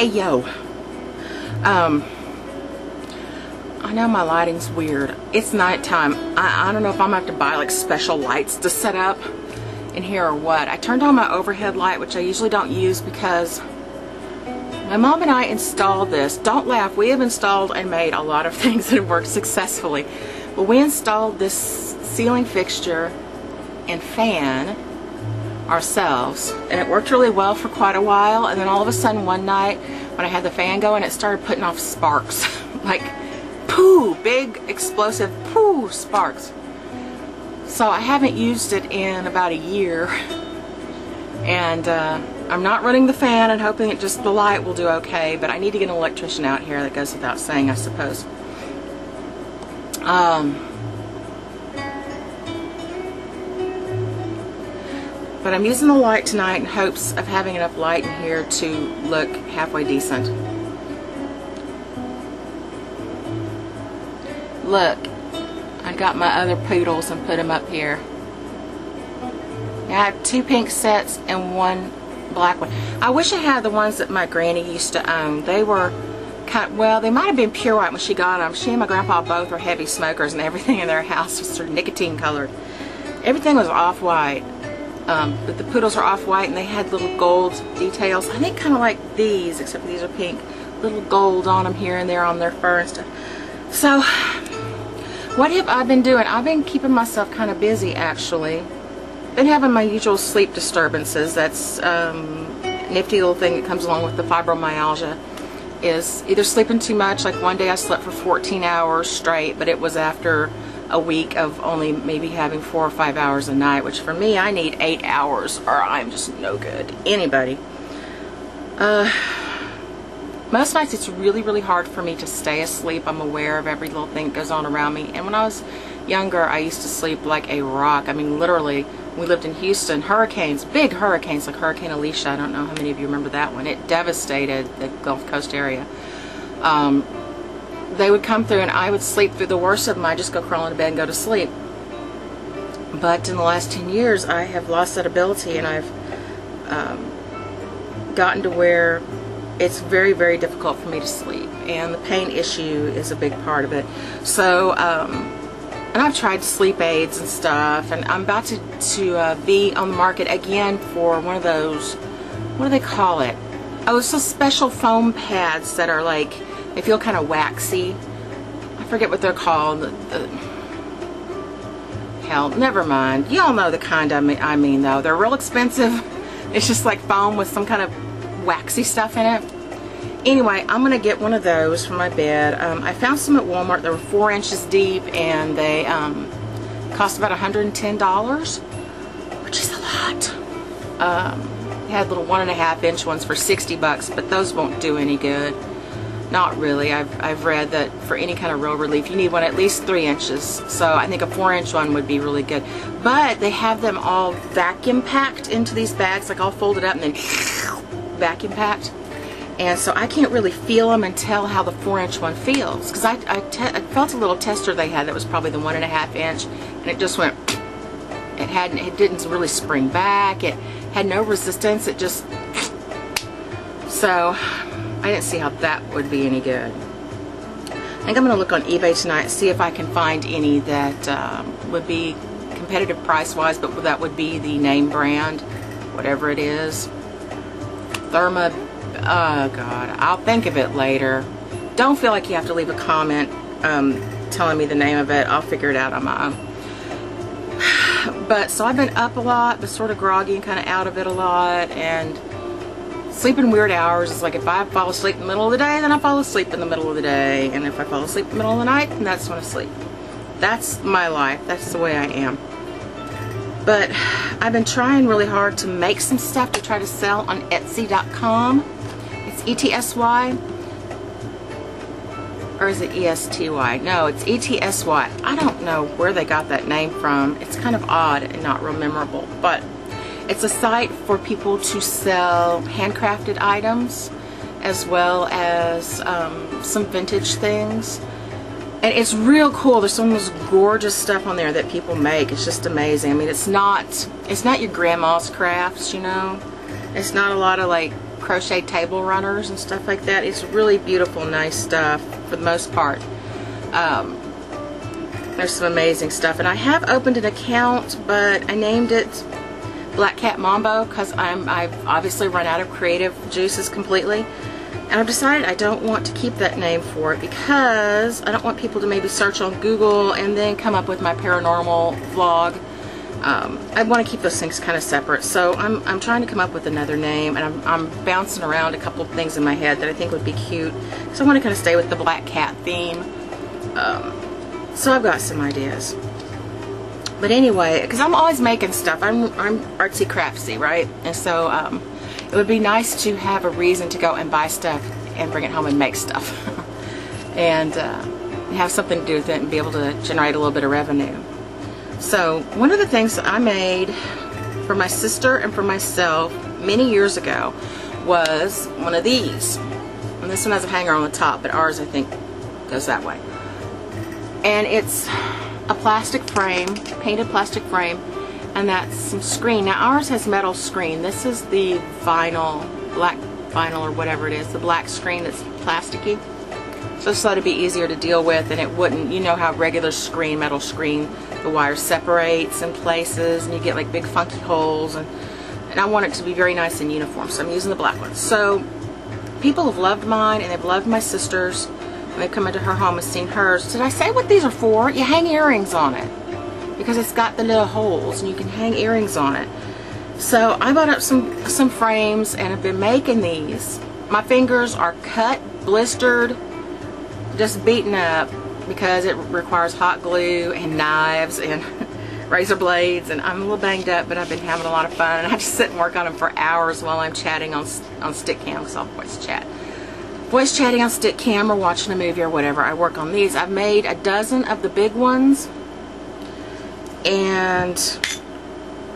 Hey yo, I know my lighting's weird. It's nighttime. I don't know if I'm gonna have to buy like special lights to set up in here or what. I turned on my overhead light, which I usually don't use because my mom and I installed this. Don't laugh, we have installed and made a lot of things that have worked successfully. But we installed this ceiling fixture and fan ourselves, and it worked really well for quite a while, and then all of a sudden one night when I had the fan going, it started putting off sparks. Like poo, big explosive poo sparks. So I haven't used it in about a year, and I'm not running the fan and hoping that just the light will do okay, but I need to get an electrician out here. That goes without saying, I suppose. But I'm using the light tonight in hopes of having enough light in here to look halfway decent. Look, I got my other poodles and put them up here. I have 2 pink sets and 1 black one. I wish I had the ones that my granny used to own. They were kind of, well, they might have been pure white when she got them. She and my grandpa both were heavy smokers, and everything in their house was sort of nicotine colored. Everything was off-white. But the poodles are off-white, and they had little gold details. I think kind of like these, except for these are pink. Little gold on them here and there on their fur and stuff. So, what have I been doing? I've been keeping myself kind of busy, actually. Been having my usual sleep disturbances. That's a nifty little thing that comes along with the fibromyalgia. Is either sleeping too much. Like one day I slept for 14 hours straight, but it was after a week of only maybe having 4 or 5 hours a night, which for me, I need 8 hours or I'm just no good. Anybody. Most nights it's really, really hard for me to stay asleep. I'm aware of every little thing that goes on around me. And when I was younger, I used to sleep like a rock. I mean, literally, we lived in Houston. Hurricanes, big hurricanes like Hurricane Alicia. I don't know how many of you remember that one. It devastated the Gulf Coast area. They would come through and I would sleep through the worst of them. I'd just go crawl into bed and go to sleep. But in the last 10 years, I have lost that ability, and I've gotten to where it's very, very difficult for me to sleep. And the pain issue is a big part of it. So, and I've tried sleep aids and stuff, and I'm about to be on the market again for one of those, what do they call it? Oh, it's those special foam pads that are like, they feel kind of waxy. I forget what they're called. Hell, never mind. Y'all know the kind I mean, though. They're real expensive. It's just like foam with some kind of waxy stuff in it. Anyway, I'm going to get one of those for my bed. I found some at Walmart. They were 4 inches deep, and they cost about $110, which is a lot. They had little 1.5 inch ones for $60, but those won't do any good. Not really. I've read that for any kind of real relief, you need one at least 3 inches. So I think a 4-inch one would be really good. But they have them all vacuum packed into these bags, like all folded up and then vacuum packed. And so I can't really feel them and tell how the 4-inch one feels. Because I felt a little tester they had that was probably the 1.5 inch, and it just went, it didn't really spring back. It had no resistance. It just, so I didn't see how that would be any good. I think I'm going to look on eBay tonight and see if I can find any that would be competitive price-wise, but that would be the name brand, whatever it is. Therma, oh God, I'll think of it later. Don't feel like you have to leave a comment telling me the name of it. I'll figure it out on my own. But, so I've been up a lot, but sort of groggy and kind of out of it a lot, and sleeping weird hours. It's like if I fall asleep in the middle of the day, then I fall asleep in the middle of the day. And if I fall asleep in the middle of the night, then that's when I sleep. That's my life. That's the way I am. But I've been trying really hard to make some stuff to try to sell on Etsy.com. It's E-T-S-Y. Or is it E-S-T-Y? No, it's E-T-S-Y. I don't know where they got that name from. It's kind of odd and not real memorable. But it's a site for people to sell handcrafted items as well as some vintage things. And it's real cool. There's some of this gorgeous stuff on there that people make. It's just amazing. I mean, it's not your grandma's crafts, you know. It's not a lot of like crochet table runners and stuff like that. It's really beautiful, nice stuff for the most part. There's some amazing stuff, and I have opened an account, but I named it Black Cat Mambo because I've obviously run out of creative juices completely, and I've decided I don't want to keep that name for it because I don't want people to maybe search on Google and then come up with my paranormal vlog. I want to keep those things kind of separate, so I'm trying to come up with another name, and I'm bouncing around a couple of things in my head that I think would be cute. So I want to kind of stay with the black cat theme. So I've got some ideas. But anyway, because I'm always making stuff, I'm artsy craftsy, right? And so it would be nice to have a reason to go and buy stuff and bring it home and make stuff, and have something to do with it and be able to generate a little bit of revenue. So one of the things that I made for my sister and for myself many years ago was one of these. And this one has a hanger on the top, but ours I think goes that way. And it's a plastic frame, painted plastic frame, and that's some screen. Now ours has metal screen. This is the vinyl, black vinyl or whatever it is, the black screen that's plasticky. So I thought it'd be easier to deal with, and it wouldn't, you know how regular screen, metal screen, the wire separates in places and you get like big funky holes, and I want it to be very nice and uniform, so I'm using the black one. So people have loved mine and they've loved my sister's. When they come into her home and seen hers. Did I say what these are for? You hang earrings on it because it's got the little holes and you can hang earrings on it. So I bought up some frames and have been making these. My fingers are cut, blistered, just beaten up because it requires hot glue and knives and razor blades, and I'm a little banged up, but I've been having a lot of fun, and I just sit and work on them for hours while I'm chatting on stick cam, because I'll voice chat. Voice chatting on stick cam or watching a movie or whatever. I work on these. I've made a dozen of the big ones and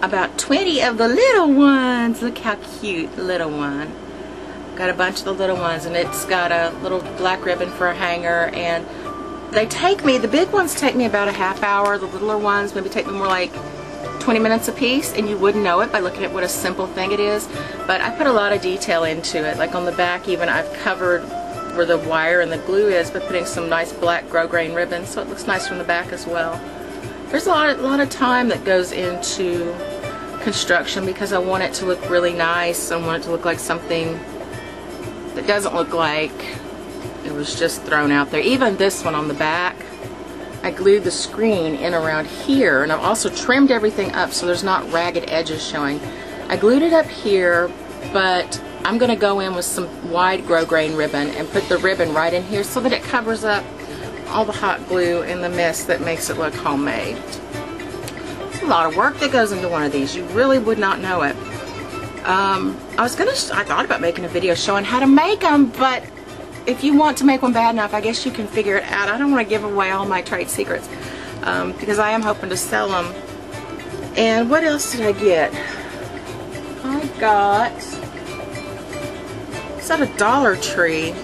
about 20 of the little ones. Look how cute, the little one. Got a bunch of the little ones, and it's got a little black ribbon for a hanger, and they take me, the big ones take me about a half hour. The littler ones maybe take me more like 20 minutes a piece, and you wouldn't know it by looking at what a simple thing it is. But I put a lot of detail into it. Like on the back even, I've covered where the wire and the glue is by putting some nice black grosgrain ribbon, so it looks nice from the back as well. There's a lot of time that goes into construction because I want it to look really nice. I want it to look like something that doesn't look like it was just thrown out there. Even this one on the back, I glued the screen in around here, and I've also trimmed everything up so there's not ragged edges showing. I glued it up here, but I'm going to go in with some wide grosgrain ribbon and put the ribbon right in here so that it covers up all the hot glue and the mess that makes it look homemade. It's a lot of work that goes into one of these. You really would not know it. I thought about making a video showing how to make them, but if you want to make one bad enough, I guess you can figure it out. I don't want to give away all my trade secrets because I am hoping to sell them. And what else did I get? I got, it's at a Dollar Tree,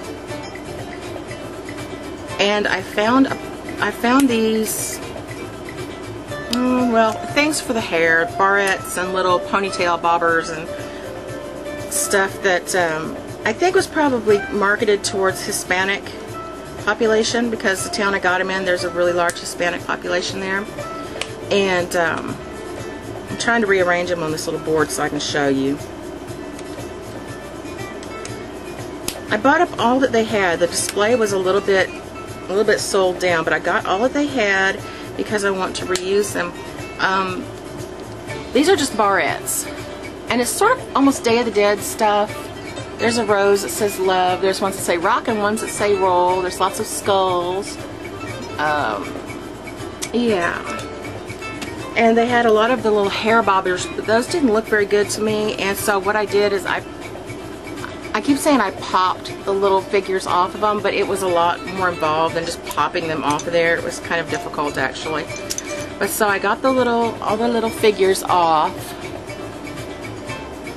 and I found these, well, things for the hair, barrettes and little ponytail bobbers and stuff that I think was probably marketed towards Hispanic population, because the town I got them in, there's a really large Hispanic population there. And I'm trying to rearrange them on this little board so I can show you. I bought up all that they had. The display was a little bit sold down, but I got all that they had because I want to reuse them. These are just barrettes, and it's sort of almost Day of the Dead stuff. There's a rose that says love. There's ones that say rock and ones that say roll. There's lots of skulls. Yeah. And they had a lot of the little hair bobbers, but those didn't look very good to me. And so what I did is I keep saying I popped the little figures off of them, but it was a lot more involved than just popping them off of there. It was kind of difficult actually. But so I got all the little figures off.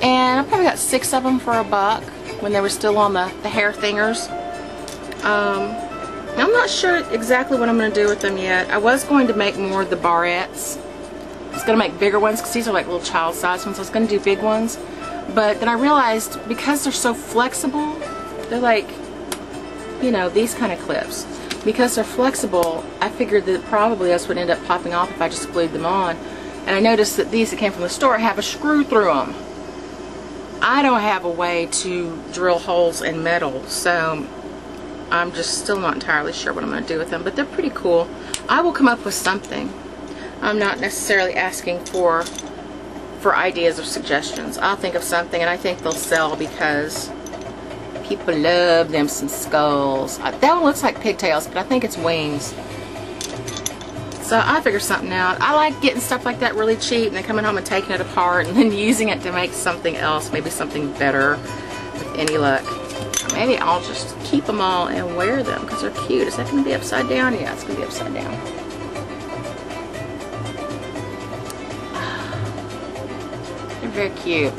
And I probably got 6 of them for $1 when they were still on the hair thingers. I'm not sure exactly what I'm going to do with them yet. I was going to make more of the barrettes. I was going to make bigger ones because these are like little child-sized ones. I was going to do big ones. But then I realized because they're so flexible, they're like, you know, these kind of clips. Because they're flexible, I figured that probably this would end up popping off if I just glued them on. And I noticed that these that came from the store have a screw through them. I don't have a way to drill holes in metal, so I'm just still not entirely sure what I'm going to do with them, but they're pretty cool. I will come up with something. I'm not necessarily asking for ideas or suggestions. I'll think of something, and I think they'll sell because people love them some skulls. That one looks like pigtails, but I think it's wings. So I figure something out. I like getting stuff like that really cheap and then coming home and taking it apart and then using it to make something else, maybe something better with any luck. Or maybe I'll just keep them all and wear them because they're cute. Is that going to be upside down? Yeah, it's going to be upside down. They're very cute.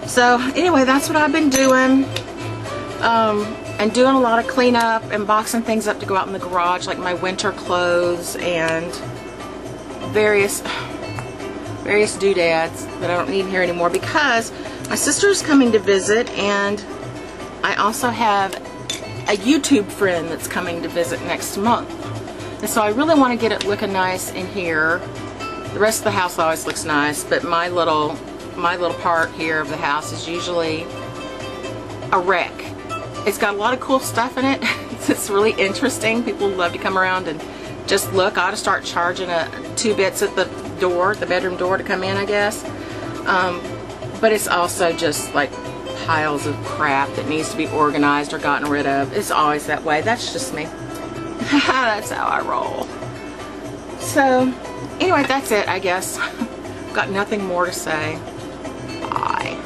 So anyway, that's what I've been doing. And doing a lot of cleanup and boxing things up to go out in the garage, like my winter clothes and various doodads that I don't need here anymore because my sister's coming to visit, and I also have a YouTube friend that's coming to visit next month. And so I really want to get it looking nice in here. The rest of the house always looks nice, but my little part here of the house is usually a wreck. It's got a lot of cool stuff in it. It's really interesting. People love to come around and just look. I ought to start charging 2 bits at the door, the bedroom door, to come in, I guess. But it's also just like piles of crap that needs to be organized or gotten rid of. It's always that way. That's just me. That's how I roll. So anyway, that's it, I guess. Got nothing more to say. Bye.